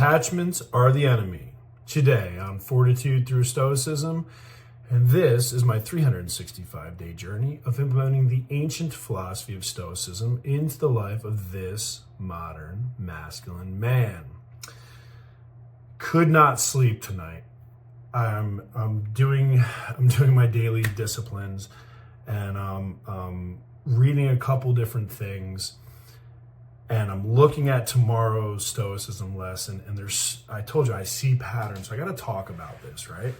Attachments are the enemy. Today on Fortitude through Stoicism, and this is my 365-day journey of implementing the ancient philosophy of Stoicism into the life of this modern masculine man. Could not sleep tonight. I'm doing my daily disciplines, and I'm reading a couple different things. And I'm looking at tomorrow's Stoicism lesson, and I told you, I see patterns. So I got to talk about this, right?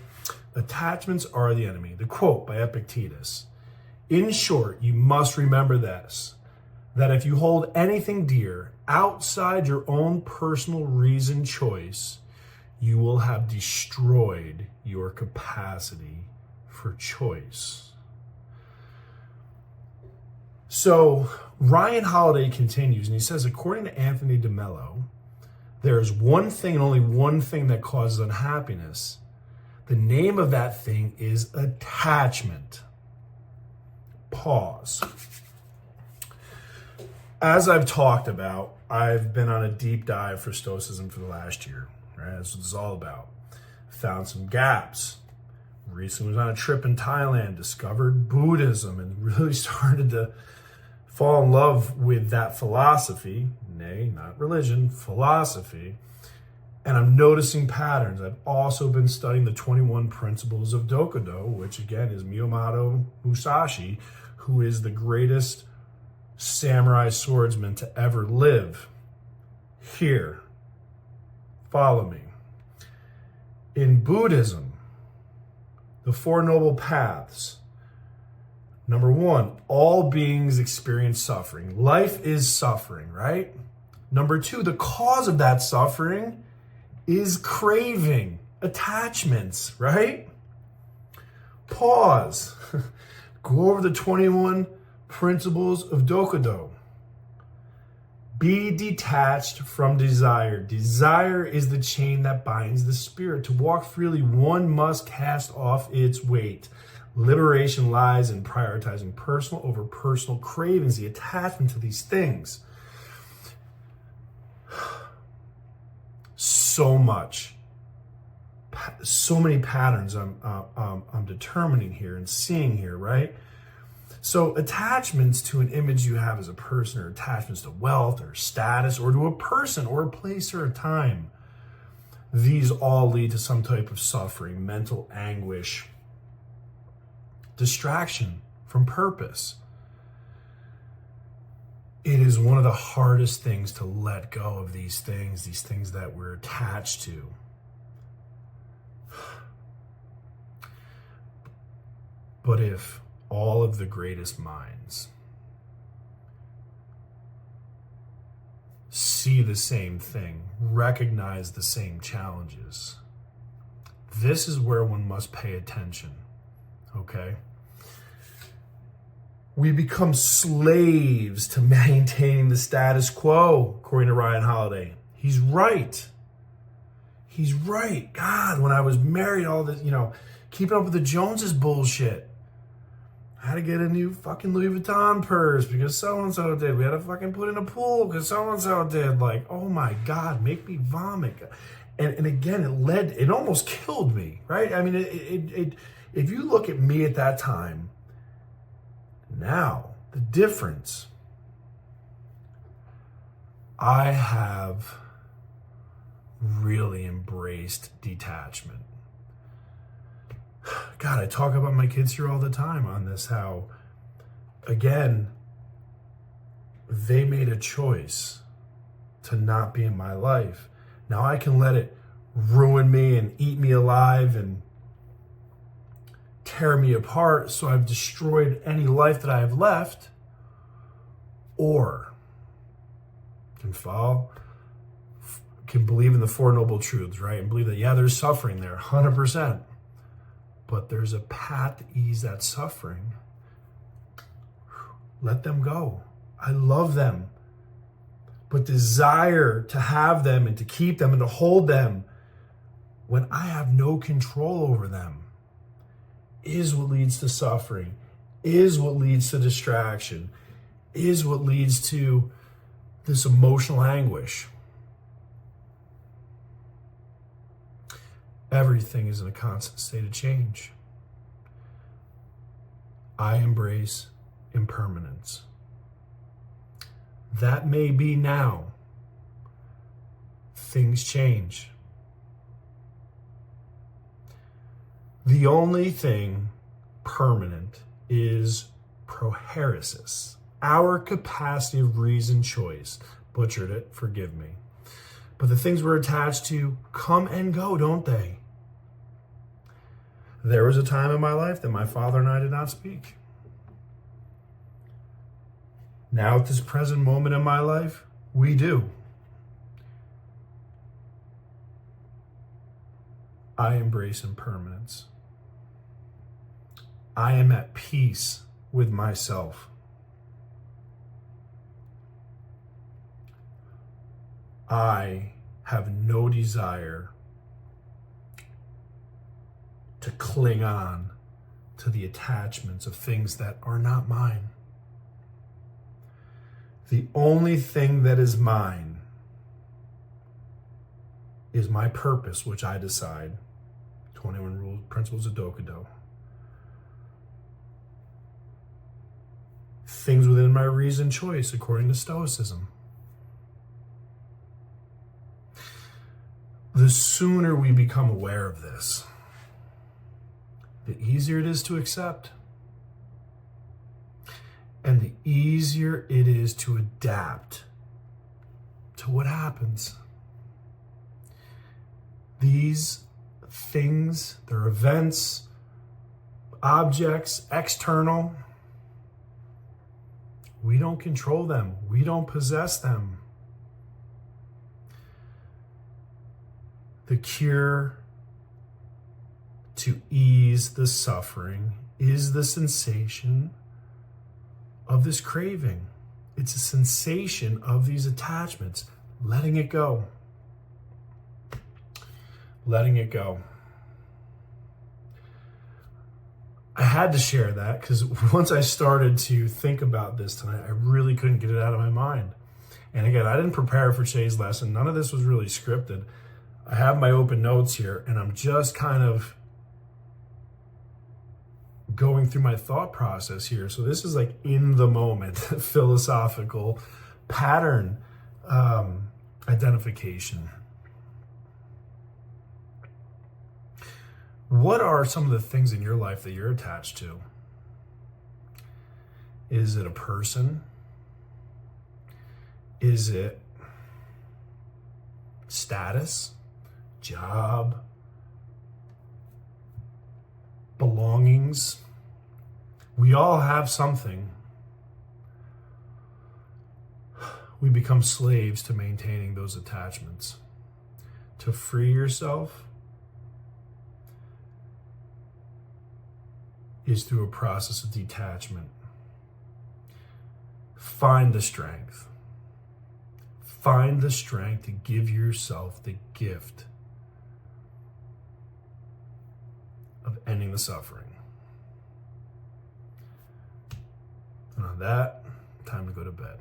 Attachments are the enemy. The quote by Epictetus. In short, you must remember this, that if you hold anything dear outside your own personal reason choice, you will have destroyed your capacity for choice. So Ryan Holiday continues, and he says, according to Anthony de Mello, there is one thing and only one thing that causes unhappiness. The name of that thing is attachment. Pause. As I've talked about, I've been on a deep dive for Stoicism for the last year. Right? That's what it's all about. Found some gaps. Recently was on a trip in Thailand, discovered Buddhism, and really started to fall in love with that philosophy, nay, not religion, philosophy, and I'm noticing patterns. I've also been studying the 21 principles of Dokkōdō, which again is Miyamoto Musashi, who is the greatest samurai swordsman to ever live. Here, follow me. In Buddhism, the Four Noble Paths, number one, all beings experience suffering. Life is suffering, right? Number two, the cause of that suffering is craving, attachments, right? Pause. Go over the 21 principles of Dokkōdō. Be detached from desire. Desire is the chain that binds the spirit. To walk freely, one must cast off its weight. Liberation lies in prioritizing personal over personal cravings, the attachment to these things. So many patterns I'm determining here and seeing here, right? So attachments to an image you have as a person, or attachments to wealth or status, or to a person or a place or a time, these all lead to some type of suffering, mental anguish, distraction from purpose. It is one of the hardest things to let go of these things that we're attached to. But if all of the greatest minds see the same thing, recognize the same challenges, this is where one must pay attention. Okay? We become slaves to maintaining the status quo, according to Ryan Holiday. He's right. He's right. God, when I was married, all this, keeping up with the Joneses bullshit. I had to get a new fucking Louis Vuitton purse because so-and-so did. We had to fucking put in a pool because so-and-so did. Like, oh my God, make me vomit. And again, it almost killed me, right? I mean, if you look at me at that time, now, the difference, I have really embraced detachment. God, I talk about my kids here all the time on this, how, again, they made a choice to not be in my life. Now I can let it ruin me and eat me alive and tear me apart, so I've destroyed any life that I have left, or can believe in the Four Noble Truths, right? And believe that, yeah, there's suffering there, 100%, but there's a path to ease that suffering. Let them go. I love them, but desire to have them and to keep them and to hold them when I have no control over them is what leads to suffering, is what leads to distraction, is what leads to this emotional anguish. Everything is in a constant state of change. I embrace impermanence. That may be now. Things change. The only thing permanent is prohairesis, our capacity of reason choice. Butchered it, forgive me. But the things we're attached to come and go, don't they? There was a time in my life that my father and I did not speak. Now at this present moment in my life, we do. I embrace impermanence. I am at peace with myself. I have no desire to cling on to the attachments of things that are not mine. The only thing that is mine is my purpose, which I decide. 21 rules, principles of Dokkōdō. Things within my reason choice, according to Stoicism. The sooner we become aware of this, the easier it is to accept. And the easier it is to adapt to what happens. These things, they're events, objects, external. We don't control them. We don't possess them. The cure to ease the suffering is the sensation of this craving. It's a sensation of these attachments. Letting it go. Letting it go. I had to share that because once I started to think about this tonight, I really couldn't get it out of my mind. And again, I didn't prepare for today's lesson. None of this was really scripted. I have my open notes here, and I'm just kind of going through my thought process here. So this is like in the moment, philosophical pattern identification. What are some of the things in your life that you're attached to? Is it a person? Is it status, job, belongings? We all have something. We become slaves to maintaining those attachments. To free yourself is through a process of detachment. Find the strength. Find the strength to give yourself the gift of ending the suffering. And on that, time to go to bed.